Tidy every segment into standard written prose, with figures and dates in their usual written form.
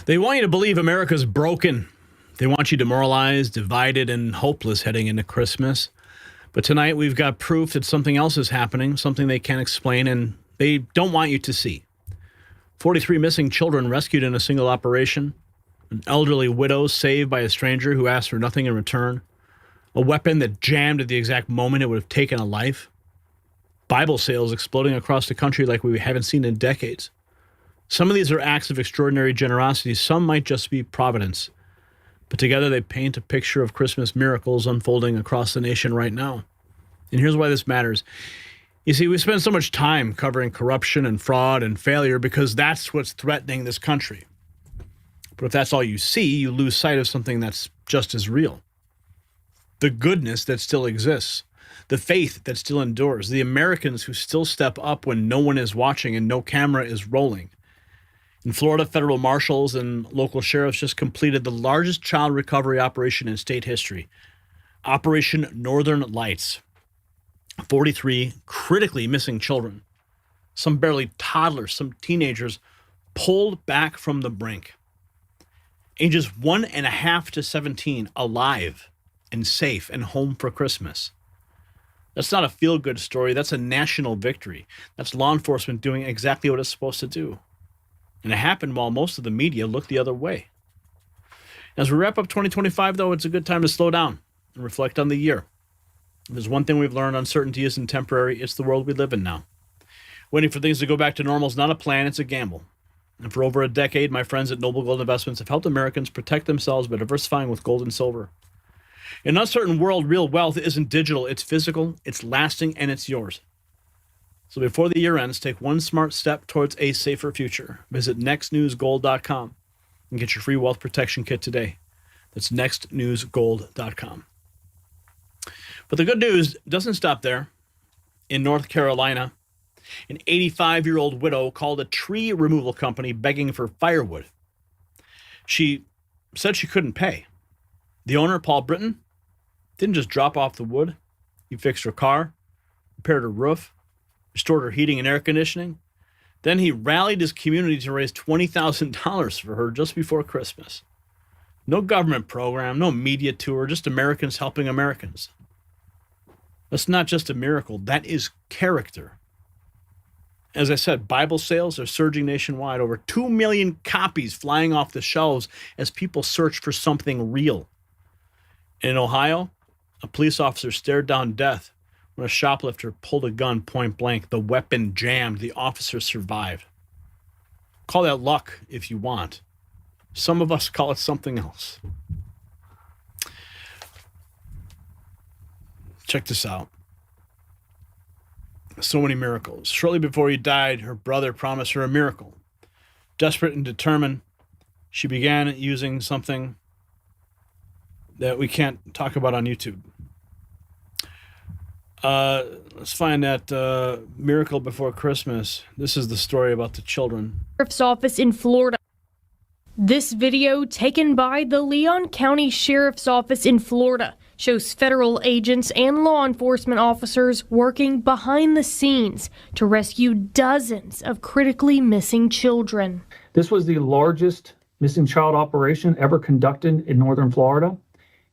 They want you to believe America's broken. They want you demoralized, divided, and hopeless heading into Christmas. But tonight we've got proof that something else is happening, something they can't explain, and they don't want you to see. 43 missing children rescued in a single operation. An elderly widow saved by a stranger who asked for nothing in return. A weapon that jammed at the exact moment it would have taken a life. Bible sales exploding across the country like we haven't seen in decades. Some of these are acts of extraordinary generosity. Some might just be providence. But together they paint a picture of Christmas miracles unfolding across the nation right now. And here's why this matters. You see, we spend so much time covering corruption and fraud and failure because that's what's threatening this country. But if that's all you see, you lose sight of something that's just as real. The goodness that still exists. The faith that still endures. The Americans who still step up when no one is watching and no camera is rolling. In Florida, federal marshals and local sheriffs just completed the largest child recovery operation in state history. Operation Northern Lights. 43 critically missing children. Some barely toddlers, some teenagers pulled back from the brink. Ages 1.5 to 17, alive and safe and home for Christmas. That's not a feel-good story. That's a national victory. That's law enforcement doing exactly what it's supposed to do. And it happened while most of the media looked the other way. As we wrap up 2025, though, it's a good time to slow down and reflect on the year. If there's one thing we've learned: uncertainty isn't temporary. It's the world we live in now. Waiting for things to go back to normal is not a plan, it's a gamble. And for over a decade, my friends at Noble Gold Investments have helped Americans protect themselves by diversifying with gold and silver. In an uncertain world, real wealth isn't digital. It's physical, it's lasting, and it's yours. So before the year ends, take one smart step towards a safer future. Visit nextnewsgold.com and get your free wealth protection kit today. That's nextnewsgold.com. But the good news doesn't stop there. In North Carolina, an 85-year-old widow called a tree removal company begging for firewood. She said she couldn't pay. The owner, Paul Britton, didn't just drop off the wood. He fixed her car, repaired her roof, restored her heating and air conditioning. Then he rallied his community to raise $20,000 for her just before Christmas. No government program, no media tour, just Americans helping Americans. That's not just a miracle, that is character. As I said, Bible sales are surging nationwide. Over 2 million copies flying off the shelves as people search for something real. In Ohio, a police officer stared down death when a shoplifter pulled a gun point blank. The weapon jammed. The officer survived. Call that luck if you want. Some of us call it something else. Check this out. So many miracles. Shortly before he died, her brother promised her a miracle. Desperate and determined, she began using something that we can't talk about on YouTube. Let's find that miracle before Christmas. This is the story about the children. Sheriff's Office in Florida. This video, taken by the Leon County Sheriff's Office in Florida, shows federal agents and law enforcement officers working behind the scenes to rescue dozens of critically missing children. This was the largest missing child operation ever conducted in northern Florida,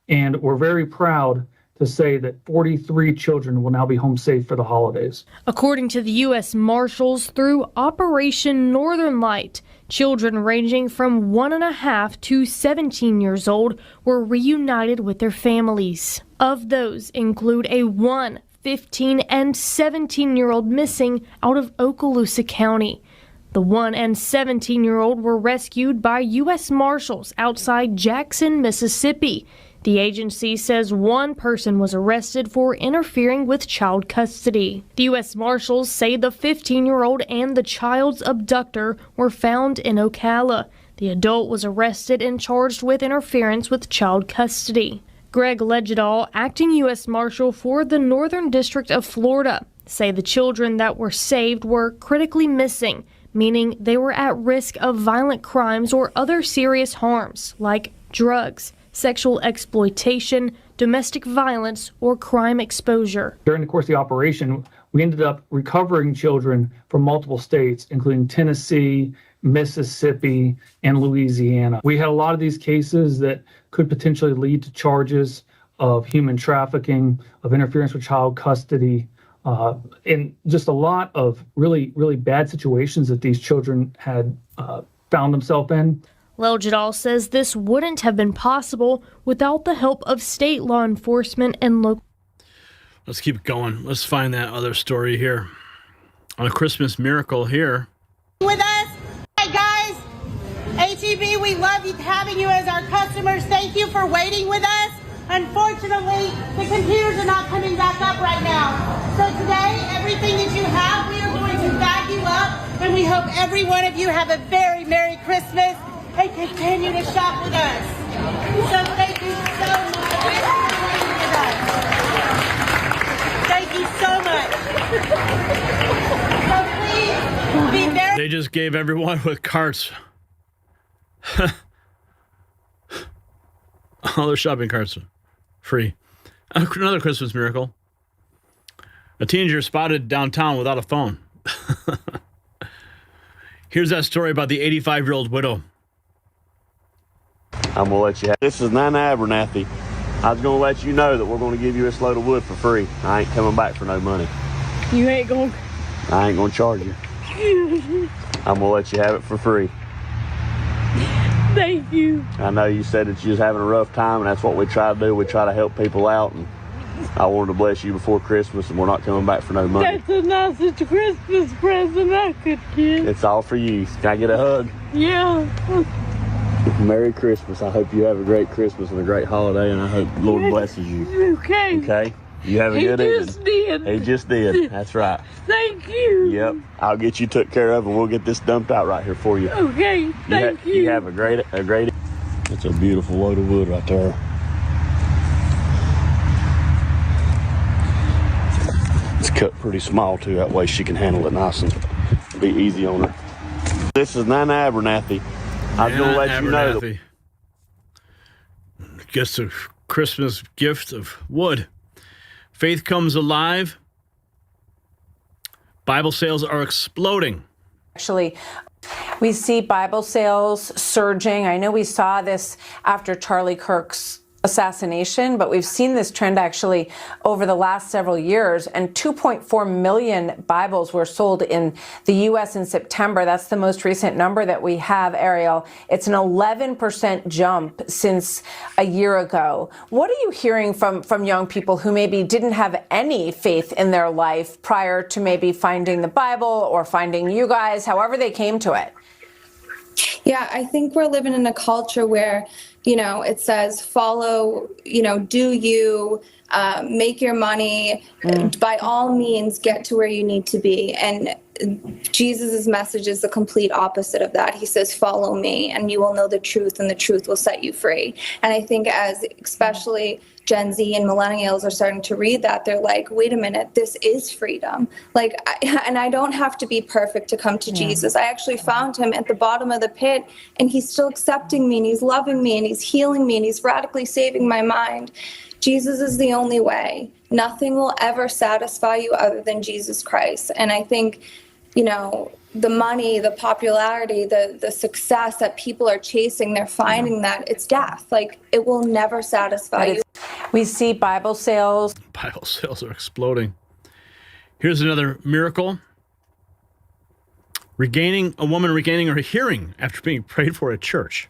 and we're very proud to say that 43 children will now be home safe for the holidays. According to the U.S. Marshals, through Operation Northern Light, children ranging from 1.5 to 17 years old were reunited with their families. Of those include a 1, 15, and 17-year-old missing out of Okaloosa County. The 1 and 17-year-old were rescued by U.S. Marshals outside Jackson, Mississippi. The agency says one person was arrested for interfering with child custody. The U.S. Marshals say the 15-year-old and the child's abductor were found in Ocala. The adult was arrested and charged with interference with child custody. Greg Legedal, acting U.S. Marshal for the Northern District of Florida, say the children that were saved were critically missing, meaning they were at risk of violent crimes or other serious harms like drugs, sexual exploitation, domestic violence, or crime exposure. During the course of the operation, we ended up recovering children from multiple states, including Tennessee, Mississippi and Louisiana. We had a lot of these cases that could potentially lead to charges of human trafficking, of interference with child custody, and just a lot of really, really bad situations that these children had found themselves in. Leljadal says this wouldn't have been possible without the help of state law enforcement and local. Let's keep going. Let's find that other story here. On a Christmas miracle here. With us. Hi guys, HEB, we love having you as our customers. Thank you for waiting with us. Unfortunately, the computers are not coming back up right now. So today, everything that you have, we are going to bag you up, and we hope every one of you have a very Merry Christmas and continue to shop with us. So thank you so much for waiting with us. Thank you so much. So please be very... They just gave everyone with carts all their shopping carts free. Another Christmas miracle. A teenager spotted downtown without a phone. Here's that story about the 85-year-old widow. I'm going to let you have. This is Nana Abernathy. I was going to let you know that we're going to give you this load of wood for free. I ain't coming back for no money. You ain't going. I ain't going to charge you. I'm going to let you have it for free. Thank you. I know you said that you was having a rough time, and that's what we try to do. We try to help people out, and I wanted to bless you before Christmas, and we're not coming back for no money. That's the nicest Christmas present I could get. It's all for you. Can I get a hug? Yeah. Merry Christmas. I hope you have a great Christmas and a great holiday, and I hope the Lord blesses you. Okay. Okay? You have a good evening. He just did. He just did. That's right. Thank you. Yep. I'll get you took care of, and we'll get this dumped out right here for you. Okay. Thank you. You have a great. It's a beautiful load of wood right there. It's cut pretty small too. That way she can handle it nice and be easy on her. This is Nana Abernathy. I was going to let you know. Abernathy. Just a Christmas gift of wood. Faith comes alive. Bible sales are exploding. Actually, we see Bible sales surging. I know we saw this after Charlie Kirk's assassination, but we've seen this trend actually over the last several years, and 2.4 million Bibles were sold in the U.S. in September. That's the most recent number that we have, Ariel. It's an 11% jump since a year ago. What are you hearing from young people who maybe didn't have any faith in their life prior to maybe finding the Bible or finding you guys, however they came to it? Yeah, I think we're living in a culture where, it says follow, do you, make your money, by all means, get to where you need to be. And Jesus's message is the complete opposite of that. He says, follow me and you will know the truth and the truth will set you free. And I think as especially Gen Z and millennials are starting to read that, they're like, wait a minute, this is freedom. And I don't have to be perfect to come to Jesus. I actually found him at the bottom of the pit, and he's still accepting me, and he's loving me, and he's healing me, and he's radically saving my mind. Jesus is the only way. Nothing will ever satisfy you other than Jesus Christ. And I think, the money, the popularity, the success that people are chasing, they're finding that it's death. It will never satisfy you. We see Bible sales. Bible sales are exploding. Here's another miracle. A woman regaining her hearing after being prayed for at church.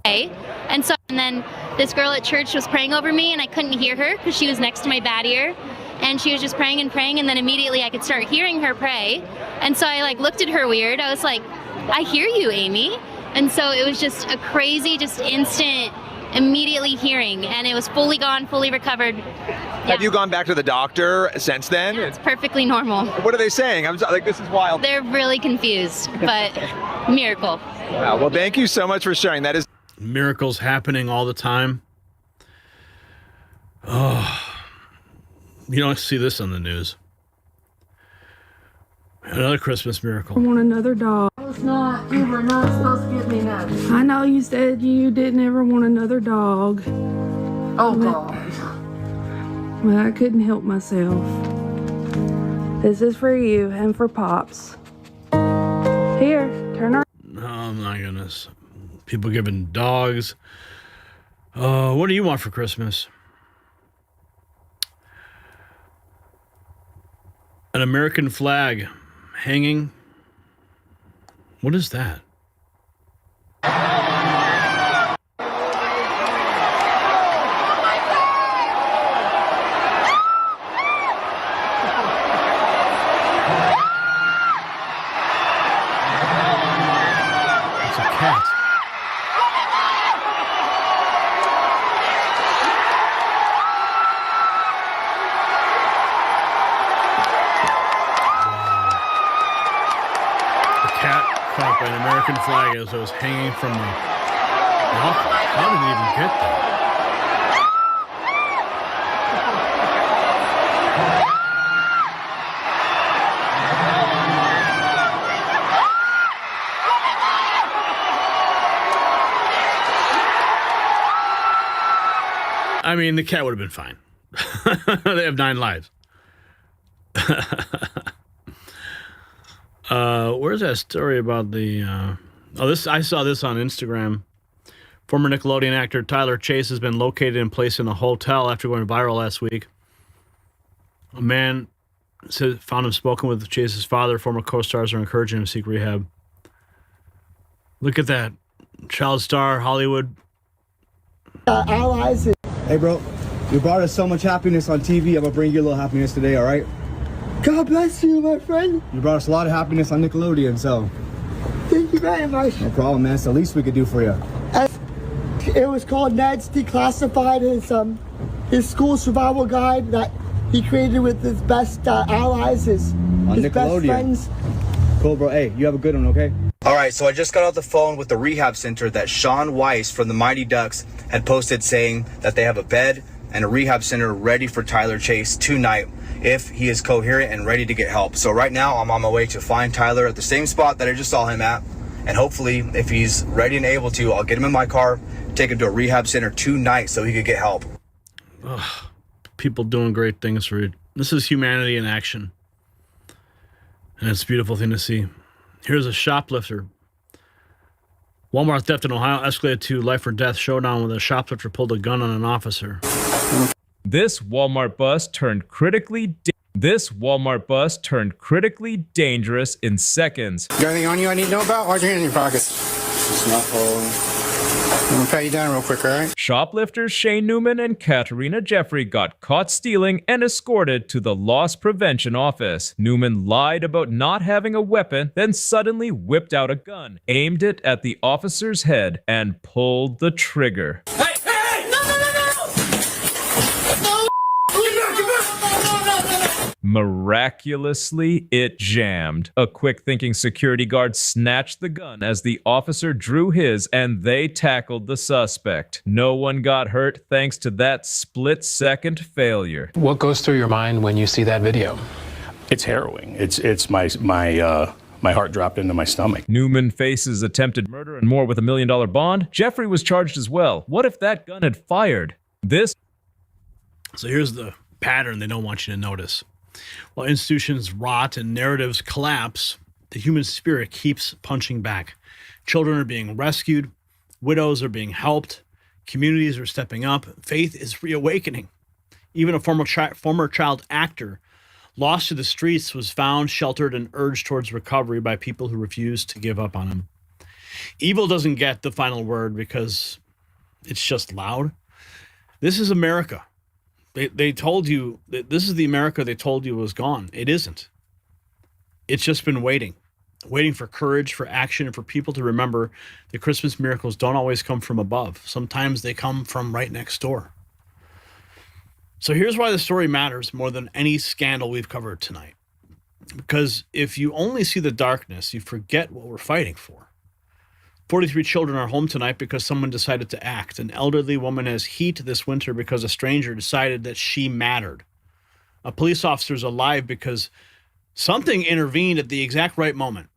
And then this girl at church was praying over me, and I couldn't hear her because she was next to my bad ear. And she was just praying and praying, and then immediately I could start hearing her pray. And so I looked at her weird. I was like, I hear you, Amy. And so it was just a crazy, just instant, immediately hearing, and it was fully gone, fully recovered. Yeah. Have you gone back to the doctor since then? Yeah, it's perfectly normal. What are they saying? I'm like, this is wild. They're really confused, but miracle. Wow. Well, thank you so much for sharing. That is Miracles happening all the time. Oh, you don't see this on the news. Another Christmas miracle. I want another dog. You were not supposed to give me nothing. I know you said you didn't ever want another dog. Oh, God. Well, I couldn't help myself. This is for you and for Pops. Here, turn on. Oh my goodness. People giving dogs. What do you want for Christmas? An American flag hanging. What is that? It's a cat. Caught by an American flag as it was hanging from the. How did it even get there? I mean, the cat would have been fine. They have 9 lives. Where's that story about the? I saw this on Instagram. Former Nickelodeon actor Tyler Chase has been located and placed in a hotel after going viral last week. A man found him smoking with Chase's father. Former co-stars are encouraging him to seek rehab. Look at that, child star Hollywood. Allies. Hey, bro, you brought us so much happiness on TV. I'm gonna bring you a little happiness today. All right. God bless you, my friend. You brought us a lot of happiness on Nickelodeon, so. Thank you very much. No problem, man. It's the least we could do for you. It was called Ned's Declassified, his school survival guide that he created with his best allies, his best friends. Cool, bro. Hey, you have a good one, okay? All right, so I just got off the phone with the rehab center that Sean Weiss from the Mighty Ducks had posted saying that they have a bed and a rehab center ready for Tyler Chase tonight if he is coherent and ready to get help. So right now I'm on my way to find Tyler at the same spot that I just saw him at. And hopefully if he's ready and able to, I'll get him in my car, take him to a rehab center tonight so he could get help. Ugh, people doing great things for you. This is humanity in action. And it's a beautiful thing to see. Here's a shoplifter. Walmart theft in Ohio escalated to life or death showdown when a shoplifter pulled a gun on an officer. This Walmart bus turned critically dangerous in seconds. Got anything on you I need to know about? Why'd your hands in your pockets? I'm gonna pat you down real quick, all right? Shoplifters Shane Newman and Katerina Jeffrey got caught stealing and escorted to the loss prevention office. Newman lied about not having a weapon, then suddenly whipped out a gun, aimed it at the officer's head, and pulled the trigger. Hey! No! Miraculously, it jammed. A quick-thinking security guard snatched the gun as the officer drew his, and they tackled the suspect. No one got hurt thanks to that split-second failure. What goes through your mind when you see that video? It's harrowing. It's my heart dropped into my stomach. Newman faces attempted murder and more with $1 million bond. Jeffrey was charged as well. What if that gun had fired? So here's the pattern they don't want you to notice. While institutions rot and narratives collapse, the human spirit keeps punching back. Children are being rescued. Widows are being helped. Communities are stepping up. Faith is reawakening. Even a former child actor lost to the streets was found, sheltered, and urged towards recovery by people who refused to give up on him. Evil doesn't get the final word because it's just loud. This is America. They told you that this is the America they told you was gone. It isn't. It's just been waiting for courage, for action, and for people to remember that Christmas miracles don't always come from above. Sometimes they come from right next door. So here's why the story matters more than any scandal we've covered tonight. Because if you only see the darkness, you forget what we're fighting for. 43 children are home tonight because someone decided to act. An elderly woman has heat this winter because a stranger decided that she mattered. A police officer is alive because something intervened at the exact right moment.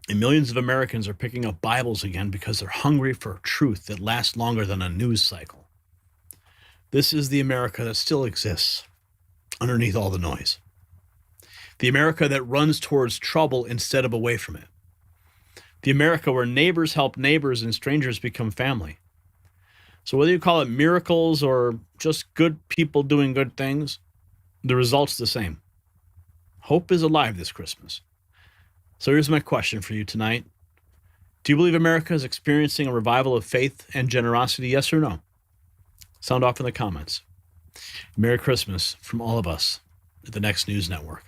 And millions of Americans are picking up Bibles again because they're hungry for truth that lasts longer than a news cycle. This is the America that still exists underneath all the noise. The America that runs towards trouble instead of away from it. The America where neighbors help neighbors and strangers become family. So whether you call it miracles or just good people doing good things, the result's the same. Hope is alive this Christmas. So here's my question for you tonight. Do you believe America is experiencing a revival of faith and generosity, yes or no? Sound off in the comments. Merry Christmas from all of us at the Next News Network.